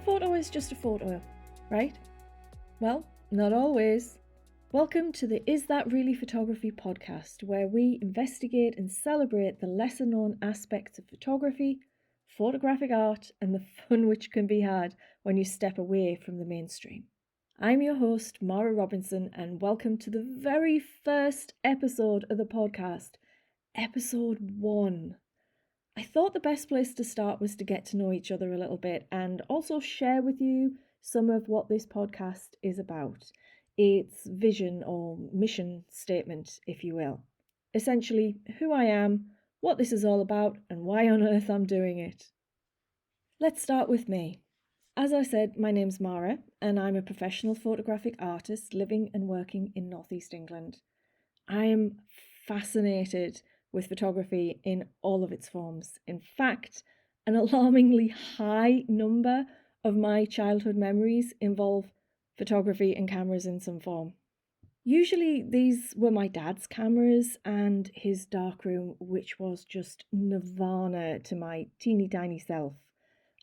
photo is just a photo, right? Well, not always. Welcome to the Is That Really Photography podcast, where we investigate and celebrate the lesser known aspects of photography, photographic art, and the fun which can be had when you step away from the mainstream. I'm your host, Mara Robinson, and welcome to the very first episode of the podcast, episode 1. I thought the best place to start was to get to know each other a little bit and also share with you some of what this podcast is about. Its vision or mission statement, if you will. Essentially, who I am, what this is all about, and why on earth I'm doing it. Let's start with me. As I said, my name's Mara, and I'm a professional photographic artist living and working in Northeast England. I am fascinated with photography in all of its forms. In fact, an alarmingly high number of my childhood memories involve photography and cameras in some form. Usually these were my dad's cameras and his darkroom, which was just nirvana to my teeny tiny self.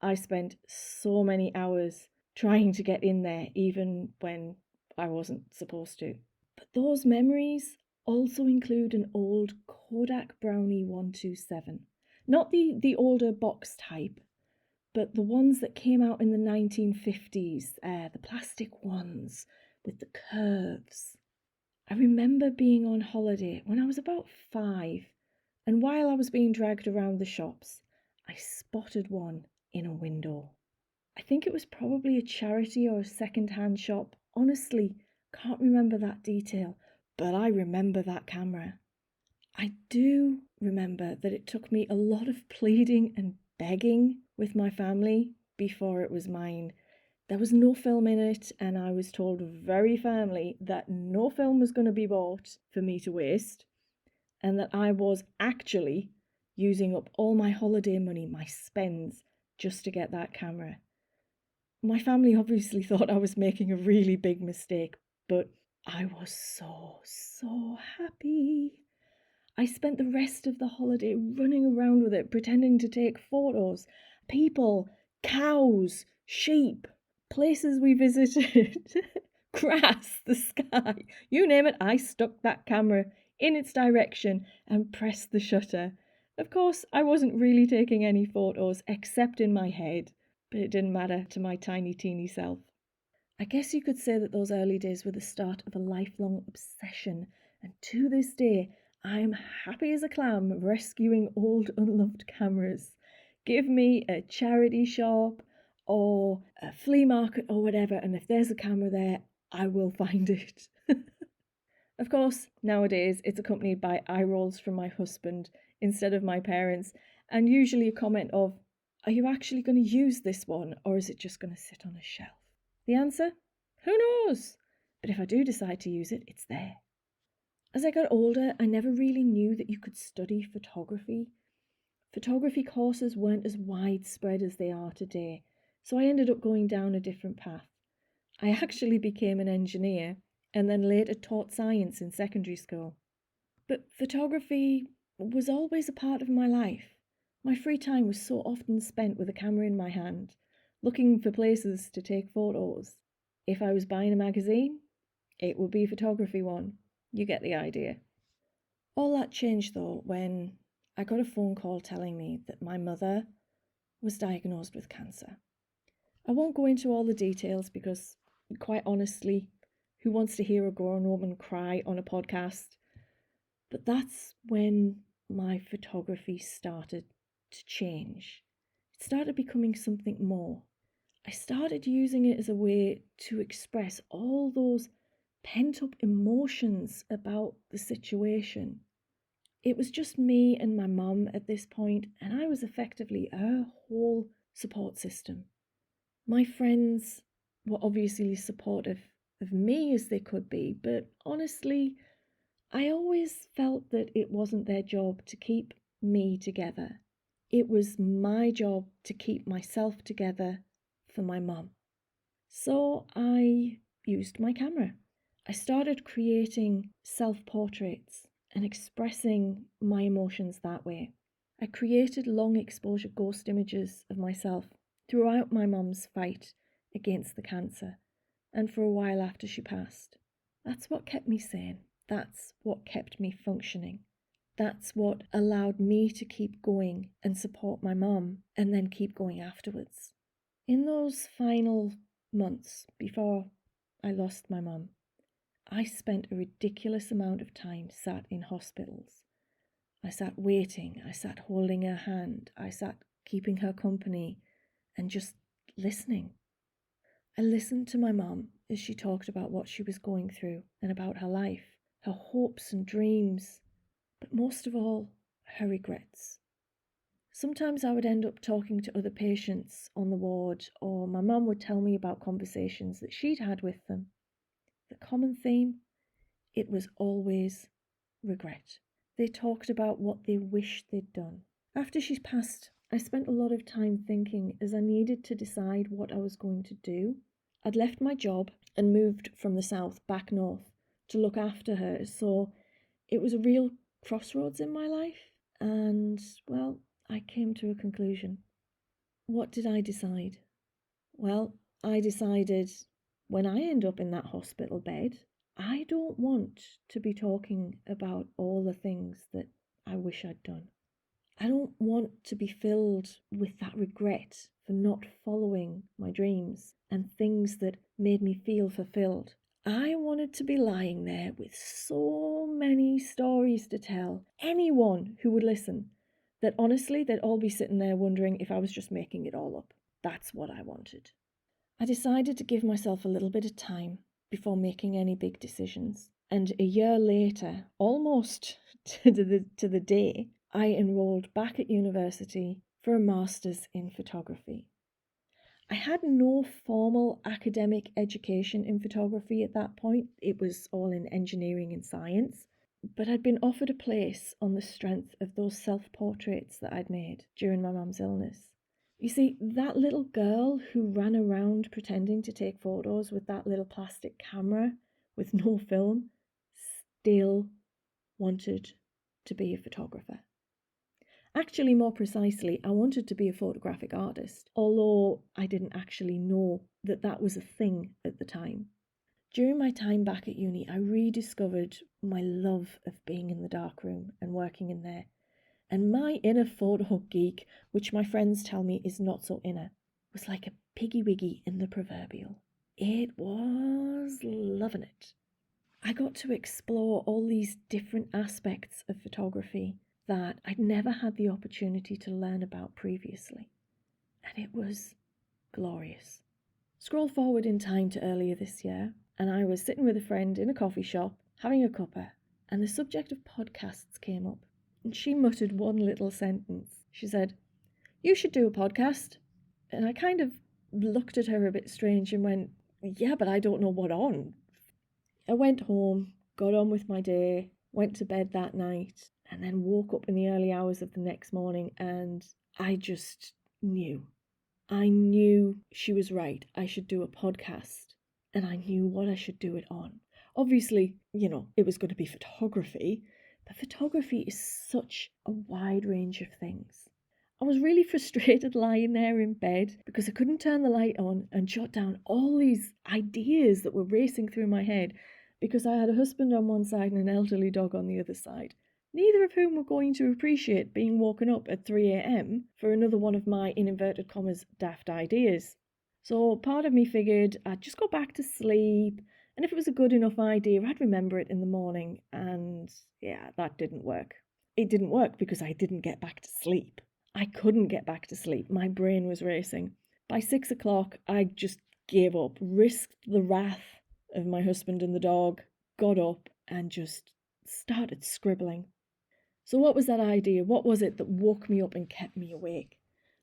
I spent so many hours trying to get in there, even when I wasn't supposed to. But those memories also include an old Kodak Brownie 127. Not the older box type, but the ones that came out in the 1950s, the plastic ones with the curves. I remember being on holiday when I was about 5, and while I was being dragged around the shops, I spotted one in a window. I think it was probably a charity or a second-hand shop. Honestly, can't remember that detail, but I remember that camera. I do remember that it took me a lot of pleading and begging with my family before it was mine. There was no film in it, and I was told very firmly that no film was going to be bought for me to waste, and that I was actually using up all my holiday money, my spends, just to get that camera. My family obviously thought I was making a really big mistake, but I was so happy. I spent the rest of the holiday running around with it, pretending to take photos. People, cows, sheep, places we visited, grass, the sky, you name it, I stuck that camera in its direction and pressed the shutter. Of course, I wasn't really taking any photos except in my head, but it didn't matter to my tiny, teeny self. I guess you could say that those early days were the start of a lifelong obsession, and to this day, I'm happy as a clam rescuing old unloved cameras. Give me a charity shop or a flea market or whatever, and if there's a camera there, I will find it. Of course, nowadays it's accompanied by eye rolls from my husband instead of my parents, and usually a comment of, "Are you actually going to use this one, or is it just going to sit on a shelf?" The answer? Who knows? But if I do decide to use it, it's there. As I got older, I never really knew that you could study photography. Photography courses weren't as widespread as they are today, so I ended up going down a different path. I actually became an engineer and then later taught science in secondary school. But photography was always a part of my life. My free time was so often spent with a camera in my hand, looking for places to take photos. If I was buying a magazine, it would be a photography one. You get the idea. All that changed though when I got a phone call telling me that my mother was diagnosed with cancer. I won't go into all the details because, quite honestly, who wants to hear a grown woman cry on a podcast? But that's when my photography started to change. It started becoming something more. I started using it as a way to express all those pent-up emotions about the situation. It was just me and my mum at this point, and I was effectively her whole support system. My friends were obviously supportive of me as they could be, but honestly, I always felt that it wasn't their job to keep me together. It was my job to keep myself together for my mum. So I used my camera. I started creating self-portraits and expressing my emotions that way. I created long exposure ghost images of myself throughout my mum's fight against the cancer and for a while after she passed. That's what kept me sane. That's what kept me functioning. That's what allowed me to keep going and support my mum and then keep going afterwards. In those final months before I lost my mum, I spent a ridiculous amount of time sat in hospitals. I sat waiting, I sat holding her hand, I sat keeping her company and just listening. I listened to my mum as she talked about what she was going through and about her life, her hopes and dreams, but most of all, her regrets. Sometimes I would end up talking to other patients on the ward, or my mum would tell me about conversations that she'd had with them. The common theme, it was always regret. They talked about what they wished they'd done. After she passed, I spent a lot of time thinking as I needed to decide what I was going to do. I'd left my job and moved from the south back north to look after her, so it was a real crossroads in my life, and, well, I came to a conclusion. What did I decide? Well, I decided when I end up in that hospital bed, I don't want to be talking about all the things that I wish I'd done. I don't want to be filled with that regret for not following my dreams and things that made me feel fulfilled. I wanted to be lying there with so many stories to tell anyone who would listen, that honestly they'd all be sitting there wondering if I was just making it all up. That's what I wanted. I decided to give myself a little bit of time before making any big decisions. And a year later, almost to the day, I enrolled back at university for a master's in photography. I had no formal academic education in photography at that point. It was all in engineering and science. But I'd been offered a place on the strength of those self-portraits that I'd made during my mum's illness. You see, that little girl who ran around pretending to take photos with that little plastic camera with no film still wanted to be a photographer. Actually, more precisely, I wanted to be a photographic artist, although I didn't actually know that that was a thing at the time. During my time back at uni, I rediscovered my love of being in the darkroom and working in there. And my inner photo geek, which my friends tell me is not so inner, was like a piggy wiggy in the proverbial. It was loving it. I got to explore all these different aspects of photography that I'd never had the opportunity to learn about previously. And it was glorious. Scroll forward in time to earlier this year, and I was sitting with a friend in a coffee shop, having a cuppa, and the subject of podcasts came up. And she muttered one little sentence. She said, "You should do a podcast." And I kind of looked at her a bit strange and went, "Yeah, but I don't know what on." I went home, got on with my day, went to bed that night, and then woke up in the early hours of the next morning, and I just knew. I knew she was right. I should do a podcast, and I knew what I should do it on. Obviously, it was going to be photography, but photography is such a wide range of things. I was really frustrated lying there in bed because I couldn't turn the light on and jot down all these ideas that were racing through my head because I had a husband on one side and an elderly dog on the other side, neither of whom were going to appreciate being woken up at 3 a.m. for another one of my, in inverted commas, daft ideas. So part of me figured I'd just go back to sleep, and if it was a good enough idea, I'd remember it in the morning, and yeah, that didn't work. It didn't work because I didn't get back to sleep. I couldn't get back to sleep. My brain was racing. By 6 o'clock, I just gave up, risked the wrath of my husband and the dog, got up and just started scribbling. So what was that idea? What was it that woke me up and kept me awake?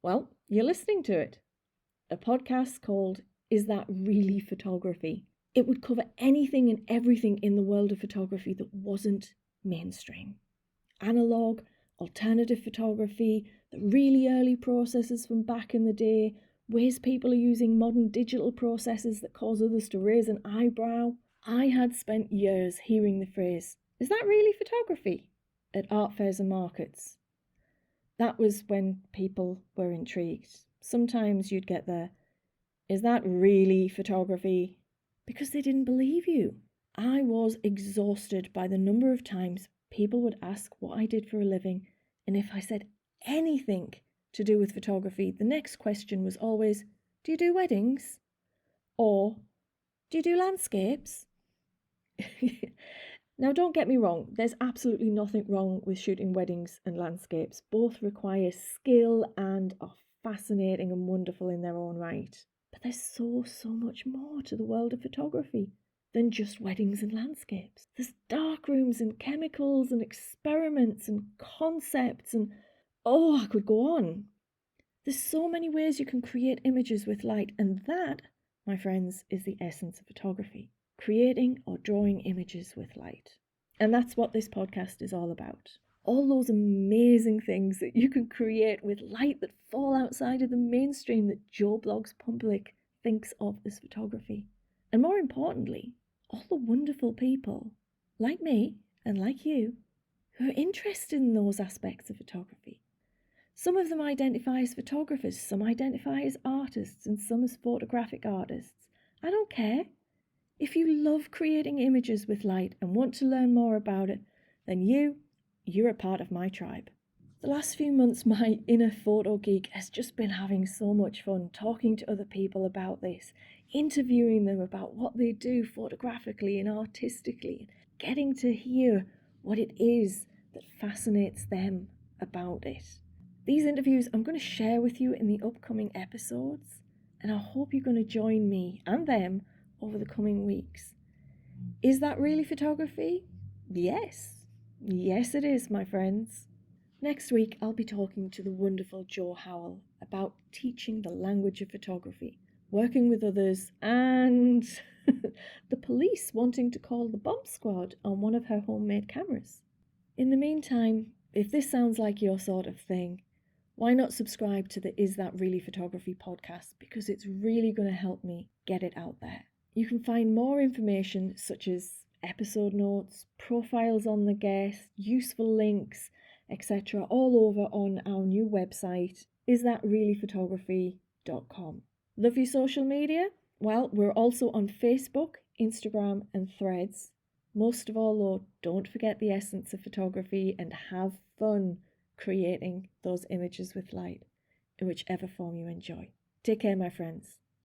Well, you're listening to it. A podcast called Is That Really Photography? It would cover anything and everything in the world of photography that wasn't mainstream. Analog, alternative photography, the really early processes from back in the day, ways people are using modern digital processes that cause others to raise an eyebrow. I had spent years hearing the phrase, "Is that really photography?" at art fairs and markets. That was when people were intrigued. Sometimes you'd get the, "Is that really photography?" because they didn't believe you. I was exhausted by the number of times people would ask what I did for a living, and if I said anything to do with photography, the next question was always, "Do you do weddings?" Or, "Do you do landscapes?" Now, don't get me wrong, there's absolutely nothing wrong with shooting weddings and landscapes. Both require skill and are fascinating and wonderful in their own right. But there's so much more to the world of photography than just weddings and landscapes. There's dark rooms and chemicals and experiments and concepts and oh, I could go on. There's so many ways you can create images with light, and that, my friends, is the essence of photography. Creating or drawing images with light. And that's what this podcast is all about. All those amazing things that you can create with light that fall outside of the mainstream that Joe Blogs public thinks of as photography. And more importantly, all the wonderful people, like me and like you, who are interested in those aspects of photography. Some of them identify as photographers, some identify as artists, and some as photographic artists. I don't care. If you love creating images with light and want to learn more about it, then you're a part of my tribe. The last few months, my inner photo geek has just been having so much fun talking to other people about this, interviewing them about what they do photographically and artistically, getting to hear what it is that fascinates them about it. These interviews I'm going to share with you in the upcoming episodes, and I hope you're going to join me and them over the coming weeks. Is that really photography? Yes. Yes, it is, my friends. Next week, I'll be talking to the wonderful Jo Howell about teaching the language of photography, working with others, and the police wanting to call the bomb squad on one of her homemade cameras. In the meantime, if this sounds like your sort of thing, why not subscribe to the Is That Really Photography podcast, because it's really going to help me get it out there. You can find more information such as episode notes, profiles on the guest, useful links, etc. all over on our new website, isthatreallyphotography.com. Love your social media? Well, we're also on Facebook, Instagram and Threads. Most of all though, don't forget the essence of photography and have fun creating those images with light in whichever form you enjoy. Take care, my friends.